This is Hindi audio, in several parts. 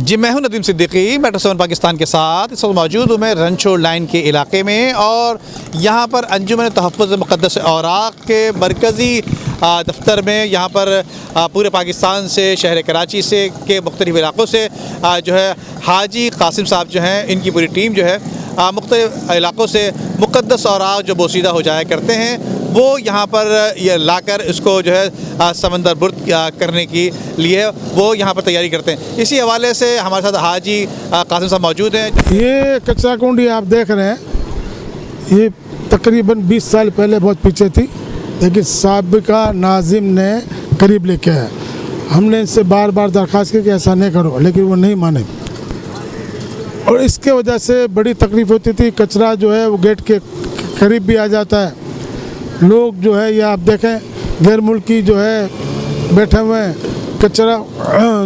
जी मैं हूं नदीम सिद्दीकी, मेट्रो 7 पाकिस्तान के साथ। इस वक्त मौजूद हूँ मैं रनछोड़ लाइन के इलाके में और यहाँ पर अंजुमन तहफ़्फ़ुज़ मुक़द्दस औराक़ के मरकज़ी दफ्तर में यहाँ पर पूरे पाकिस्तान से, शहर कराची से के मुख्तलिफ़ इलाक़ों से जो है हाजी कासिम साहब जो हैं, इनकी पूरी टीम जो है मुख्तलिफ़ इलाक़ों से मुक़द्दस औराक़ जो बोसीदा हो जाया करते हैं वो यहाँ पर ये लाकर इसको जो है समंदर बुर्द करने के लिए वो यहाँ पर तैयारी करते हैं। इसी हवाले से हमारे साथ हाजी कासिम साहब मौजूद हैं। ये कचरा कुंडी आप देख रहे हैं, ये तकरीबन 20 साल पहले बहुत पीछे थी, लेकिन साबिका नाजिम ने करीब लेके आया। हमने इनसे बार बार दरख्वास्त की कि ऐसा नहीं करो, लेकिन वो नहीं माने और इसके वजह से बड़ी तकलीफ़ होती थी। कचरा जो है वो गेट के करीब भी आ जाता है। लोग जो है ये आप देखें गैर मुल्की जो है बैठे हुए हैं, कचरा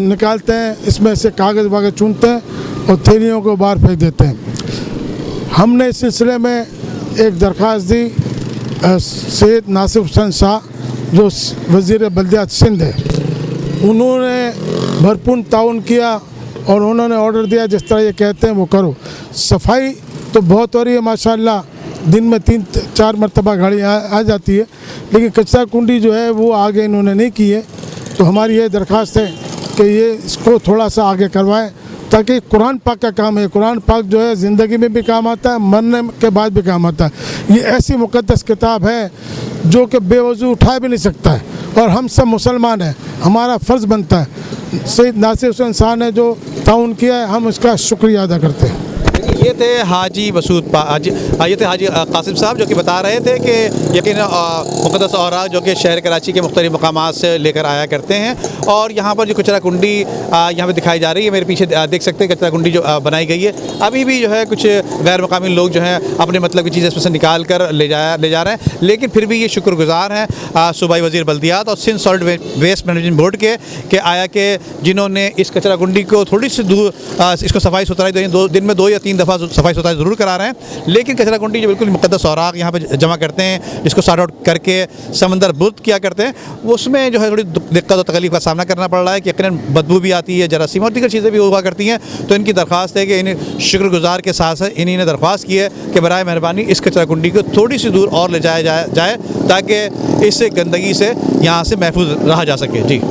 निकालते हैं, इसमें से कागज़ वागज़ चुनते हैं और थैलियों को बाहर फेंक देते हैं। हमने इस सिलसिले में एक दरख्वास्त दी सैयद नासिर हुसैन शाह जो वज़ीर बल्दियात सिंध है, उन्होंने भरपूर ताउन किया और उन्होंने ऑर्डर दिया जिस तरह ये कहते हैं वो करो। सफाई तो बहुत हो रही है माशाल्लाह, दिन में 3-4 मरतबा गाड़ी आ जाती है, लेकिन कचरा कुंडी जो है वो आगे इन्होंने नहीं की है। तो हमारी ये दरख्वास्त है कि ये इसको थोड़ा सा आगे करवाएं ताकि कुरान पाक का काम है। कुरान पाक जो है ज़िंदगी में भी काम आता है, मरने के बाद भी काम आता है। ये ऐसी मुक़द्दस किताब है जो कि बेवजू उठा भी नहीं सकता है और हम सब मुसलमान हैं, हमारा फ़र्ज़ बनता है। सैयद नासिर हुसैन शाह ने जो ताउन किया है, हम उसका शुक्रिया अदा करते हैं। ये थे हाजी हाजी कासिम साहब जो कि बता रहे थे कि यकीन मुक़द्दस औराक़ जो कि शहर कराची के मुख्तलिफ़ मकामात से लेकर आया करते हैं और यहाँ पर जो कचरा कुंडी यहाँ पर दिखाई जा रही है, मेरे पीछे देख सकते हैं कचरा कुंडी जो बनाई गई है। अभी भी जो है कुछ गैर मुकामी लोग जो हैं अपने मतलब की चीज़ें इसमें से निकाल कर ले जा रहे हैं, लेकिन फिर भी ये शुक्रगुज़ार हैं सूबाई वज़ीर बल्दियात और Sindh solid waste management board के आया कि जिन्होंने इस कचरा कुंडी को थोड़ी सी दूर इसको सफाई सुथराई दिन में 2 या 3 दफ़ा सफाई सुथराई ज़रूर करा रहे हैं, लेकिन कचरा कुंडी जो बिल्कुल मुक़द्दस औराक़ यहाँ पे जमा करते हैं, इसको सॉर्ट आउट करके समंदर बुर्द किया करते हैं, उसमें जो है थोड़ी दिक्कत और तकलीफ़ का सामना करना पड़ रहा है कि यकीनन बदबू भी आती है, जरासीम और दीगर चीज़ें भी हुआ करती हैं। तो इनकी दरख्वास्त है कि इन्हें शुक्रगुज़ार के साथ साथ इन्हीं ने दरख्वास्त की है कि बराए मेहरबानी इस कचरा कुंडी को थोड़ी सी दूर और ले जाया जाए ताकि इस गंदगी से यहाँ से महफूज रहा जा सके। जी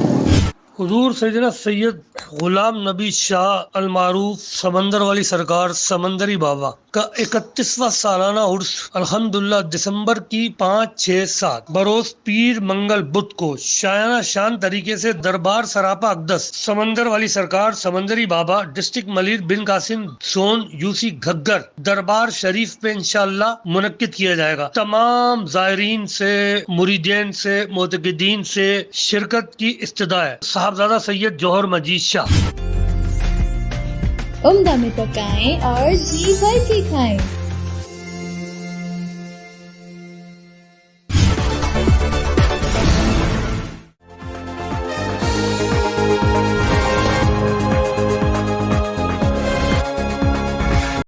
हुजूर सैयदना सैयद गुलाम नबी शाह अल मारूफ समंदर वाली सरकार समंदरी बाबा का 31वां सालाना उर्स अल्हम्दुलिल्लाह दिसंबर की 5, 6, 7 बरोज पीर मंगल बुध को शायाना शान तरीके से दरबार सरापा अक़दस समंदर वाली सरकार समंदरी बाबा डिस्ट्रिक्ट मलिर बिन कासिम जोन यूसी घग्गर दरबार शरीफ पे इंशाअल्लाह मुनक्किद किया जाएगा। तमाम ज़ायरीन से, मुरीदीन से, मोतक़िदीन से शिरकत की इस्तदा है। साहबजादा सैयद जौहर मजीद शाह। उम्दा में पकाएं और जी भर के खाएं।